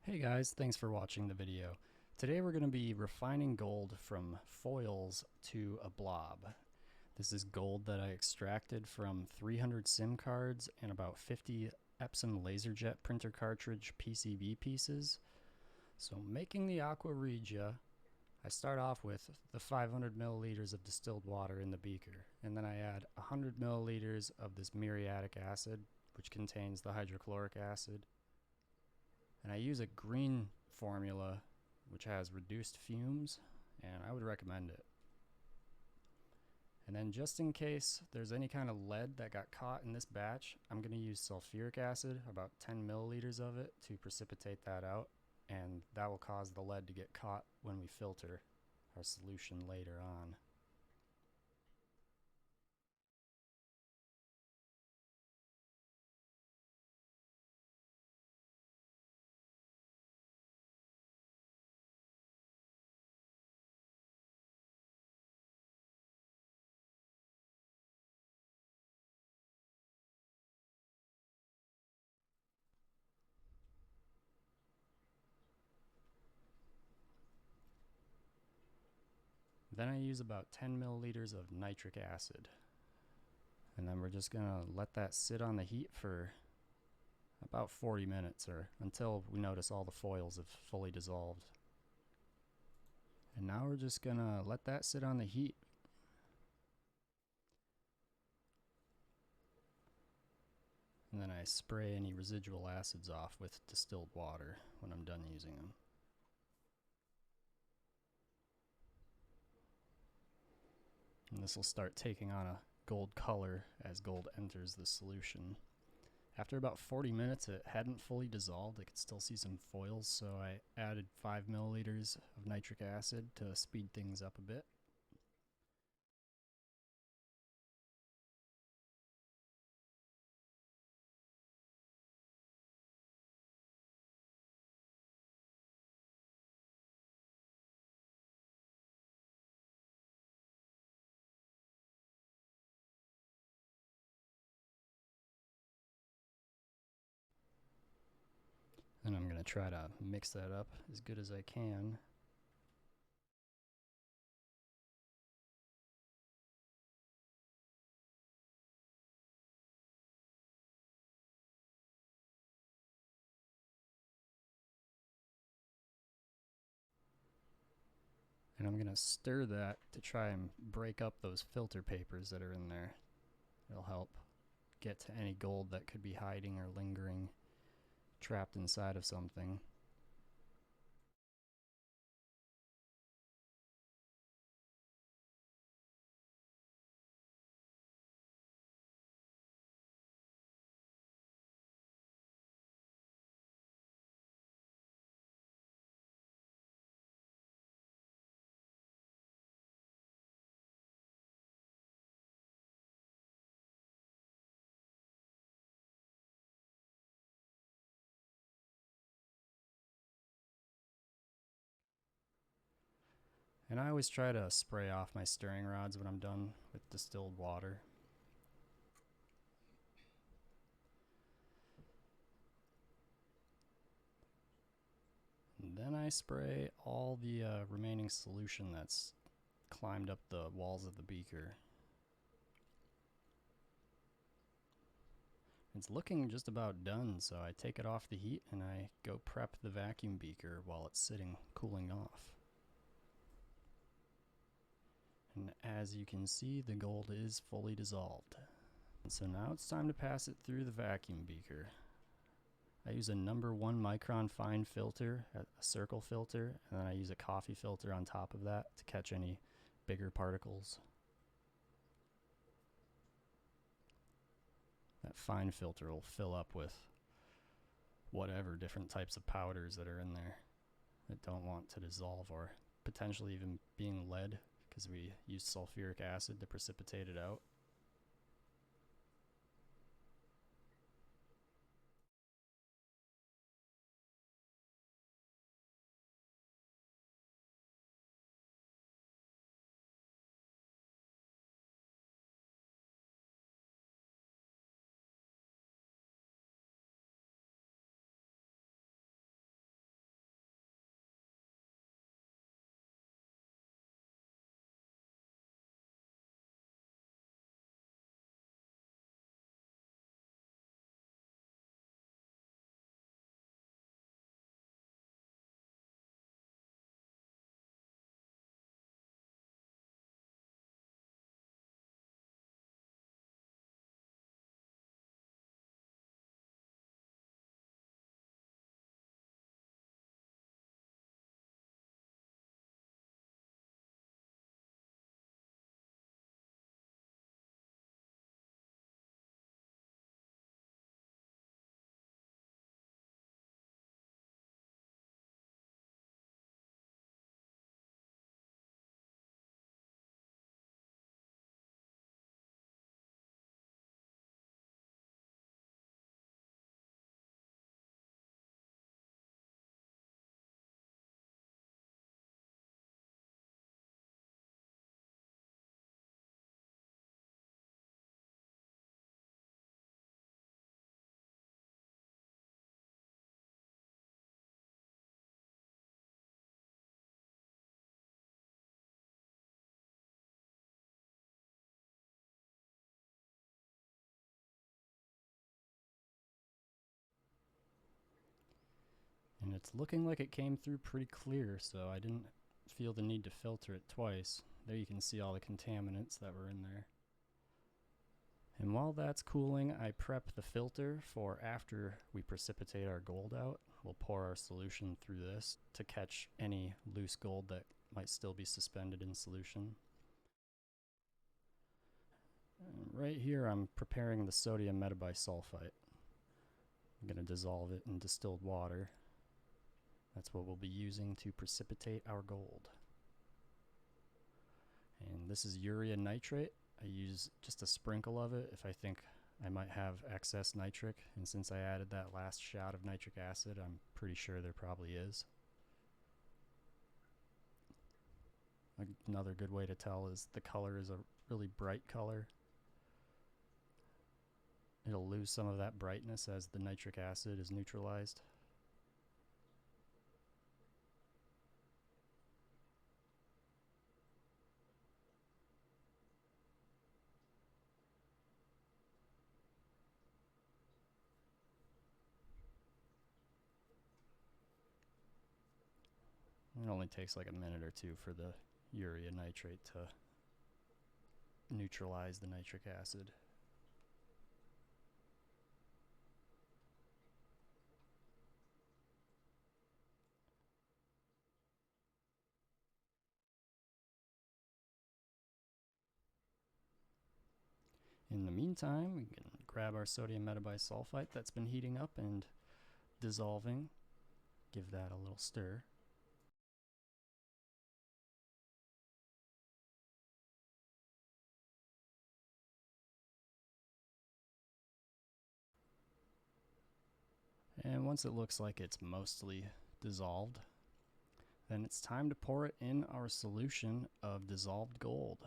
Hey guys, thanks for watching the video. Today we're going to be refining gold from foils to a blob. This is gold that I extracted from 300 SIM cards and about 50 Epson LaserJet printer cartridge PCB pieces. So making the aqua regia, I start off with the 500 milliliters of distilled water in the beaker, and then I add 100 milliliters of this muriatic acid, which contains the hydrochloric acid. And I use a green formula which has reduced fumes, and I would recommend it. And then just in case there's any kind of lead that got caught in this batch, I'm going to use sulfuric acid, about 10 milliliters of it, to precipitate that out, and that will cause the lead to get caught when we filter our solution later on. Then I use about 10 milliliters of nitric acid. And then we're just going to let that sit on the heat for about 40 minutes or until we notice all the foils have fully dissolved. And now we're just going to let that sit on the heat. And then I spray any residual acids off with distilled water when I'm done using them. And this will start taking on a gold color as gold enters the solution. After about 40 minutes, it hadn't fully dissolved. I could still see some foils, so I added 5 milliliters of nitric acid to speed things up a bit. And I'm going to try to mix that up as good as I can. And I'm going to stir that to try and break up those filter papers that are in there. It'll help get to any gold that could be hiding or lingering, trapped inside of something. And I always try to spray off my stirring rods when I'm done with distilled water. And then I spray all the remaining solution that's climbed up the walls of the beaker. It's looking just about done, so I take it off the heat and I go prep the vacuum beaker while it's sitting cooling off. And as you can see, the gold is fully dissolved. And so now it's time to pass it through the vacuum beaker. I use a number 1 micron fine filter, a circle filter, and then I use a coffee filter on top of that to catch any bigger particles. That fine filter will fill up with whatever different types of powders that are in there that don't want to dissolve, or potentially even being lead, because we use sulfuric acid to precipitate it out. And it's looking like it came through pretty clear, so I didn't feel the need to filter it twice. There you can see all the contaminants that were in there. And while that's cooling, I prep the filter for after we precipitate our gold out. We'll pour our solution through this to catch any loose gold that might still be suspended in solution. And right here I'm preparing the sodium metabisulfite. I'm going to dissolve it in distilled water. That's what we'll be using to precipitate our gold. And this is urea nitrate. I use just a sprinkle of it if I think I might have excess nitric, and since I added that last shot of nitric acid, I'm pretty sure there probably is. Another good way to tell is the color is a really bright color. It'll lose some of that brightness as the nitric acid is neutralized. It only takes like a minute or two for the urea nitrate to neutralize the nitric acid. In the meantime, we can grab our sodium metabisulfite that's been heating up and dissolving. Give that a little stir. And once it looks like it's mostly dissolved, then it's time to pour it in our solution of dissolved gold.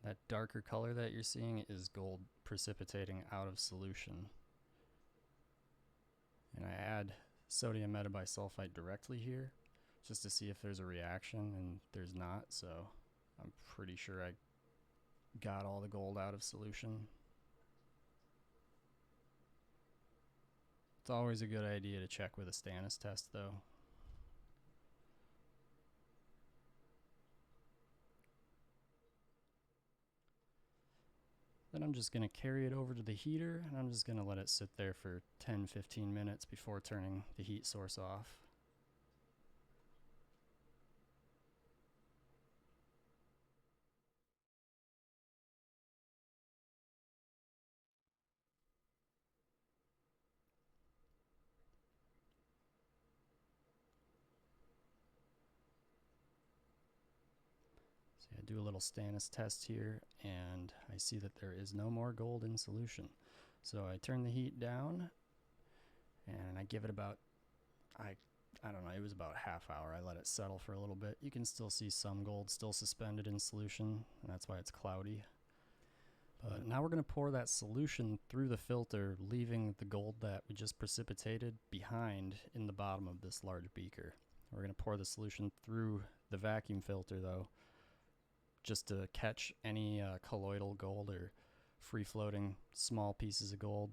That darker color that you're seeing is gold precipitating out of solution. And I add sodium metabisulfite directly here just to see if there's a reaction, and there's not, so I'm pretty sure I got all the gold out of solution. It's always a good idea to check with a stannous test though. Then I'm just going to carry it over to the heater, and I'm just going to let it sit there for 10-15 minutes before turning the heat source off. I do a little stannous test here, and I see that there is no more gold in solution. So I turn the heat down, and I give it about, I don't know, it was about a half hour. I let it settle for a little bit. You can still see some gold still suspended in solution, and that's why it's cloudy. But now we're going to pour that solution through the filter, leaving the gold that we just precipitated behind in the bottom of this large beaker. We're going to pour the solution through the vacuum filter though, just to catch any colloidal gold or free-floating small pieces of gold.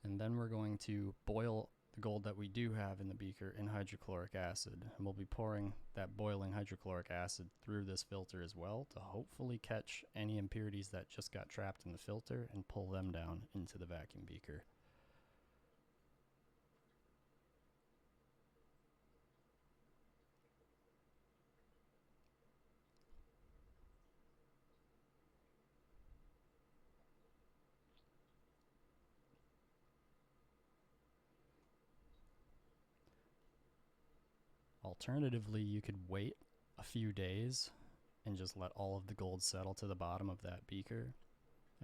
And then we're going to boil the gold that we do have in the beaker in hydrochloric acid, and we'll be pouring that boiling hydrochloric acid through this filter as well to hopefully catch any impurities that just got trapped in the filter and pull them down into the vacuum beaker. Alternatively, you could wait a few days and just let all of the gold settle to the bottom of that beaker,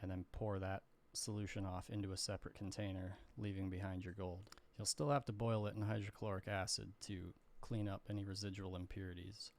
and then pour that solution off into a separate container, leaving behind your gold. You'll still have to boil it in hydrochloric acid to clean up any residual impurities.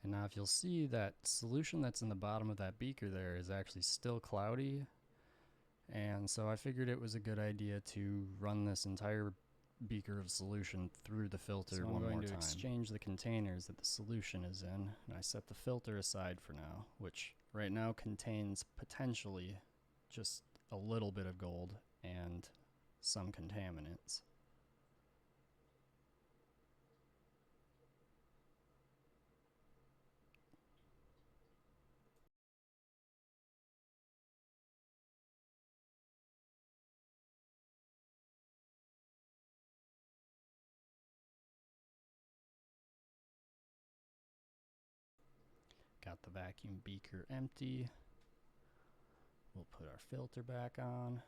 And now if you'll see, that solution that's in the bottom of that beaker there is actually still cloudy. And so I figured it was a good idea to run this entire beaker of solution through the filter one more time. So I'm going to exchange the containers that the solution is in, and I set the filter aside for now, which right now contains potentially just a little bit of gold and some contaminants. Got the vacuum beaker empty. We'll put our filter back on.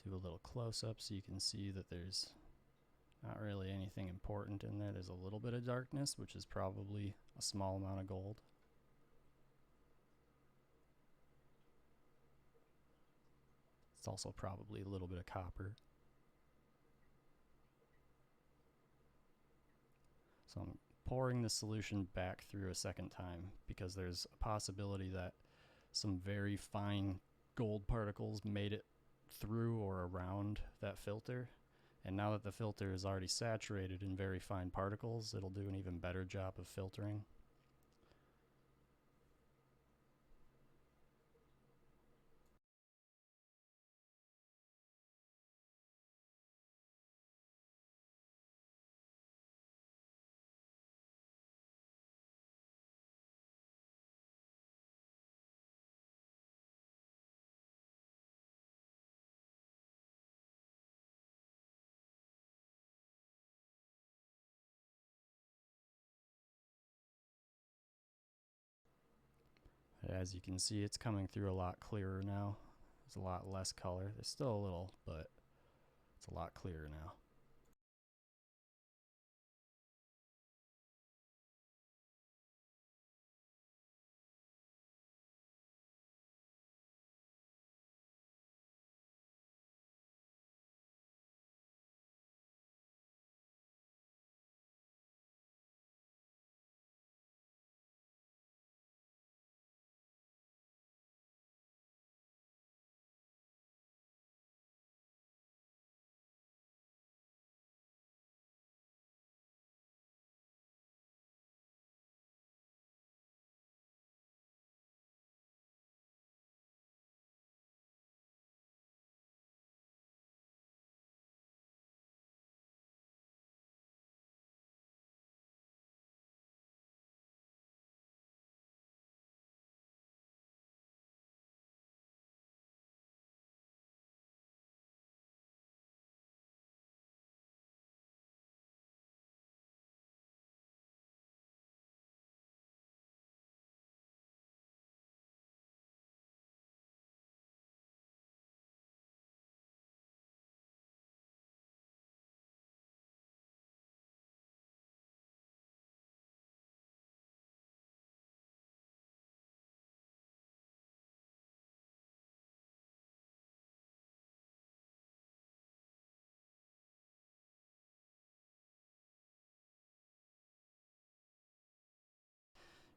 Do a little close-up so you can see that there's not really anything important in there. There's a little bit of darkness, which is probably a small amount of gold. It's also probably a little bit of copper. So I'm pouring the solution back through a second time because there's a possibility that some very fine gold particles made it through or around that filter. And now that the filter is already saturated in very fine particles, it'll do an even better job of filtering. As you can see, it's coming through a lot clearer now. There's a lot less color. There's still a little, but it's a lot clearer now.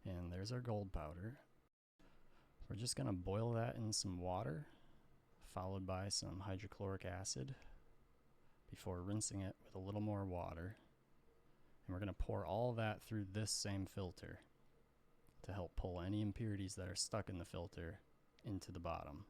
And there's our gold powder. We're just going to boil that in some water, followed by some hydrochloric acid, before rinsing it with a little more water. And we're going to pour all that through this same filter to help pull any impurities that are stuck in the filter into the bottom.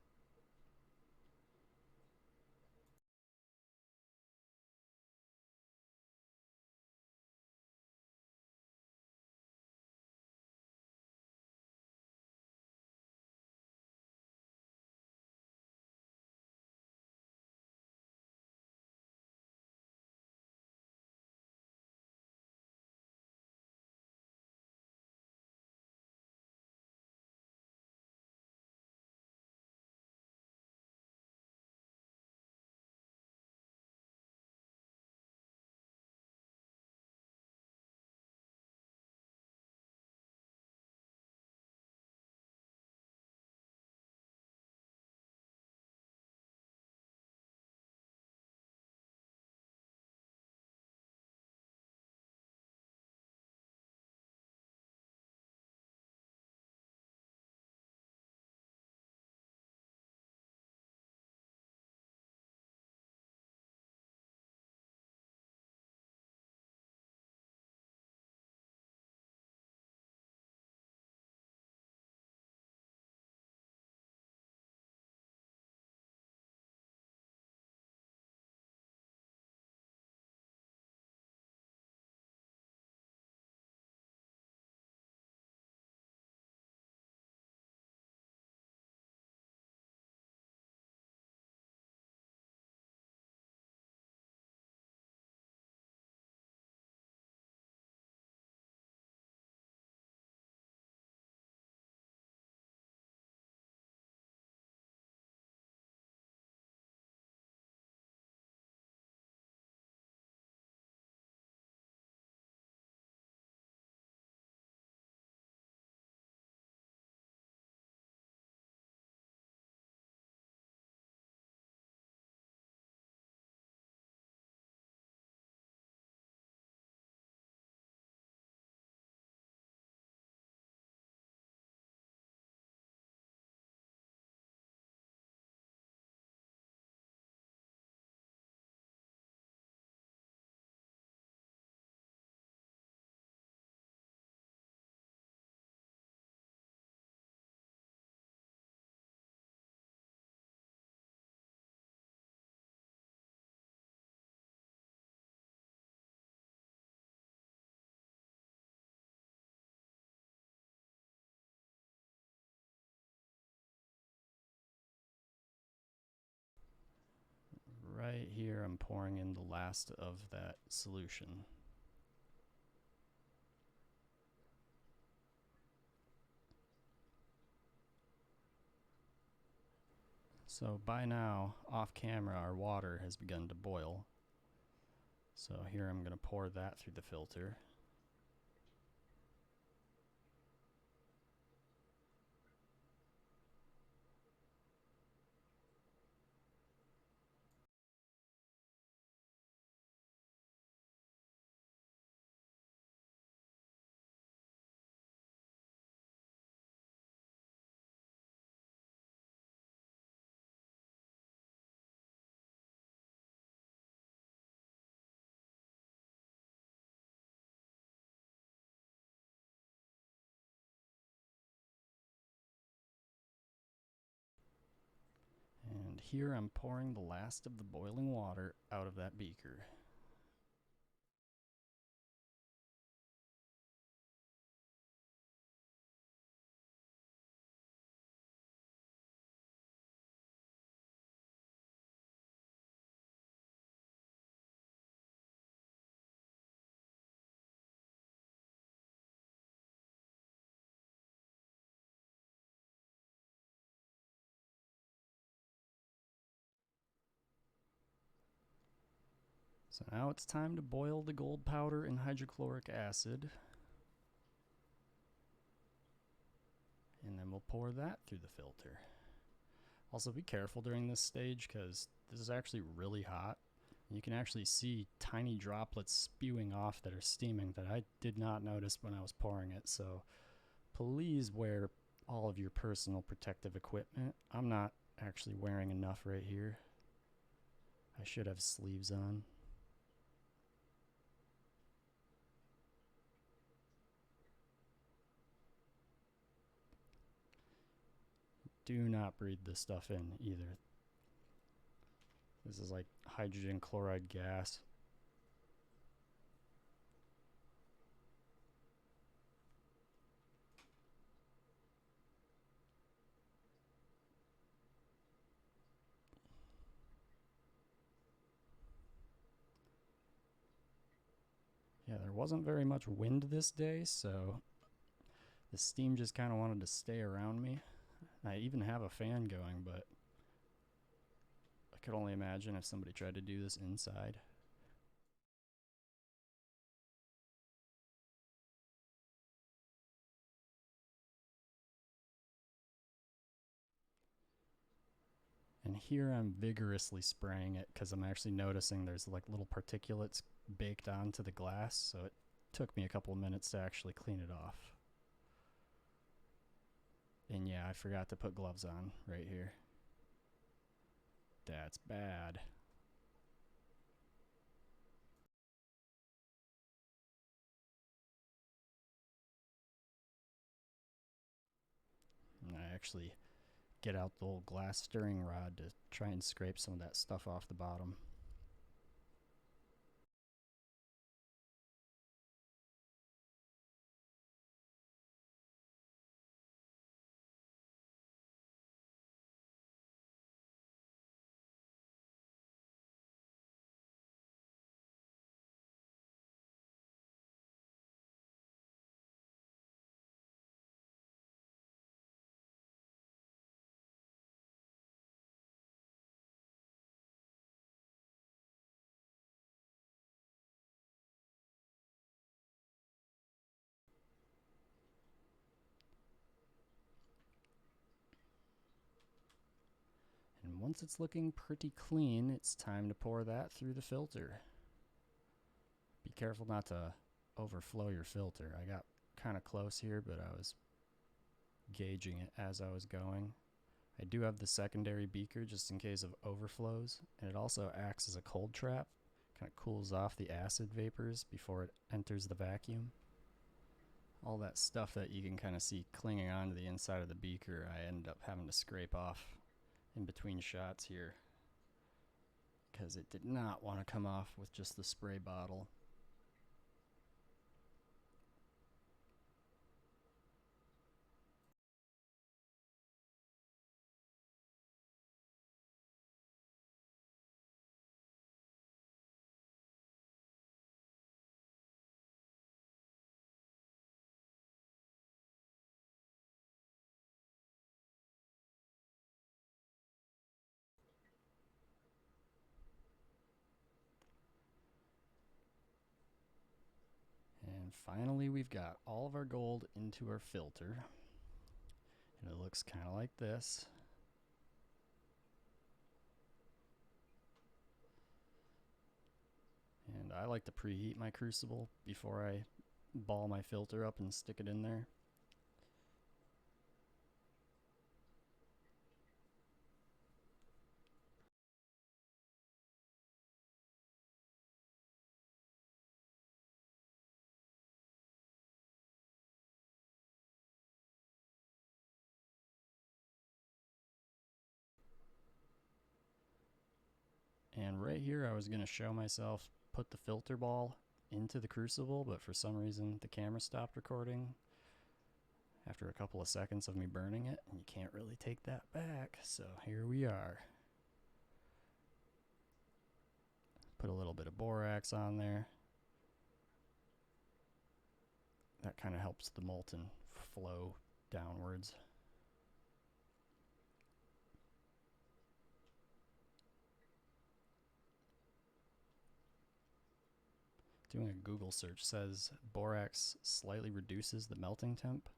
Right here, I'm pouring in the last of that solution. So by now, off camera, our water has begun to boil. So here I'm going to pour that through the filter. And here I'm pouring the last of the boiling water out of that beaker. So now it's time to boil the gold powder in hydrochloric acid. And then we'll pour that through the filter. Also, be careful during this stage because this is actually really hot. You can actually see tiny droplets spewing off that are steaming that I did not notice when I was pouring it. So please wear all of your personal protective equipment. I'm not actually wearing enough right here. I should have sleeves on. Do not breathe this stuff in either. This is like hydrogen chloride gas. Yeah, there wasn't very much wind this day, so the steam just kind of wanted to stay around me. I even have a fan going, but I could only imagine if somebody tried to do this inside. And here I'm vigorously spraying it because I'm actually noticing there's like little particulates baked onto the glass, so it took me a couple of minutes to actually clean it off. And yeah, I forgot to put gloves on right here. That's bad. And I actually get out the old glass stirring rod to try and scrape some of that stuff off the bottom. And once it's looking pretty clean, it's time to pour that through the filter. Be careful not to overflow your filter. I got kind of close here, but I was gauging it as I was going. I do have the secondary beaker just in case of overflows, and it also acts as a cold trap. Kind of cools off the acid vapors before it enters the vacuum. All that stuff that you can kind of see clinging onto the inside of the beaker, I ended up having to scrape off in between shots here because it did not want to come off with just the spray bottle. And finally, we've got all of our gold into our filter. And it looks kind of like this. And I like to preheat my crucible before I ball my filter up and stick it in there. And right here I was going to show myself put the filter ball into the crucible, but for some reason the camera stopped recording after a couple of seconds of me burning it, and you can't really take that back, so here we are. Put a little bit of borax on there. That kind of helps the molten flow downwards. Doing a Google search says borax slightly reduces the melting temp.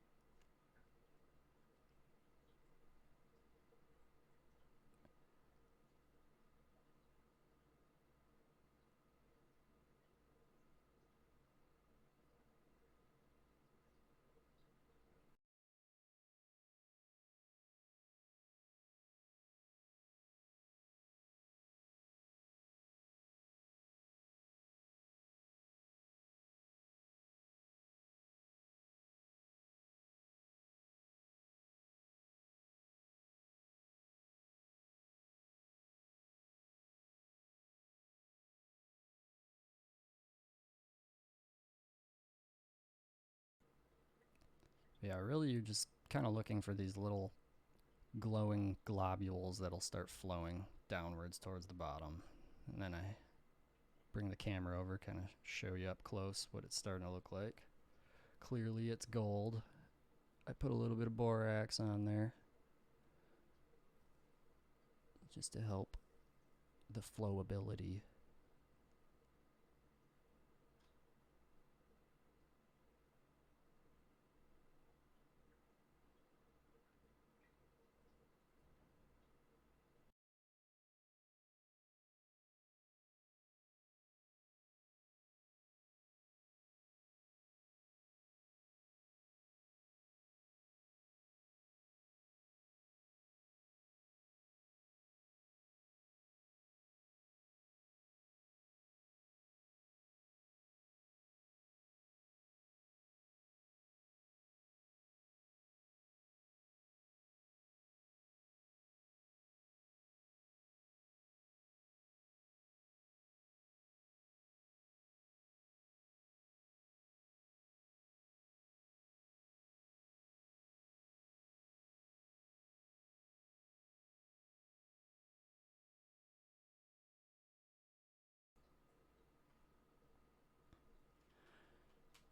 Yeah, really you're just kind of looking for these little glowing globules that'll start flowing downwards towards the bottom. And then I bring the camera over, kind of show you up close what it's starting to look like. Clearly it's gold. I put a little bit of borax on there just to help the flowability.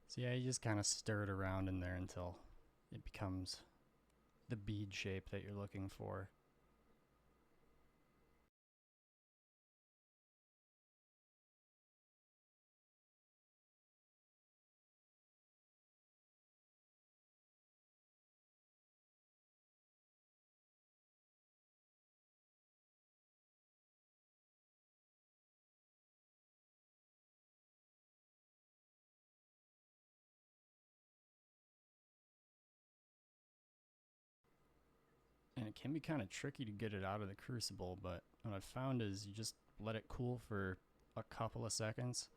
So yeah, you just kind of stir it around in there until it becomes the bead shape that you're looking for. And it can be kind of tricky to get it out of the crucible, but what I've found is you just let it cool for a couple of seconds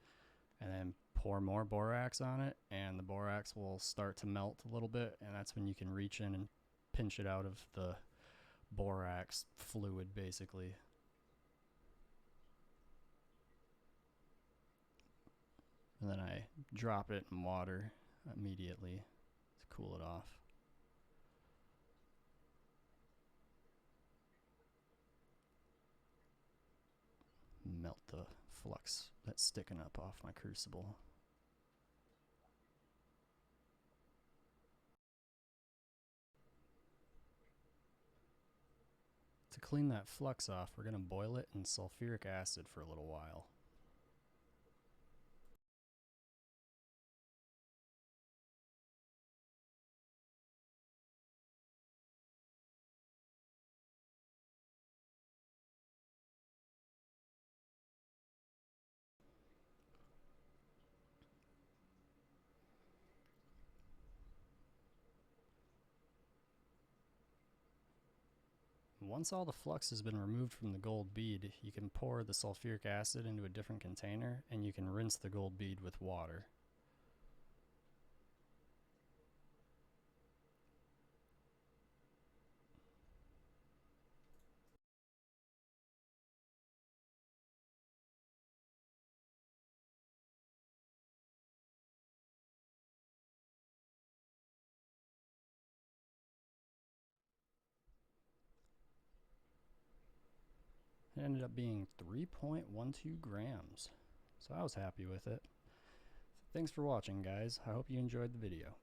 and then pour more borax on it, and the borax will start to melt a little bit, and that's when you can reach in and pinch it out of the borax fluid basically. And then I drop it in water immediately to cool it off. Melt the flux that's sticking up off my crucible. To clean that flux off, we're going to boil it in sulfuric acid for a little while. Once all the flux has been removed from the gold bead, you can pour the sulfuric acid into a different container and you can rinse the gold bead with water. It ended up being 3.12 grams, so I was happy with it. Thanks for watching, guys. I hope you enjoyed the video.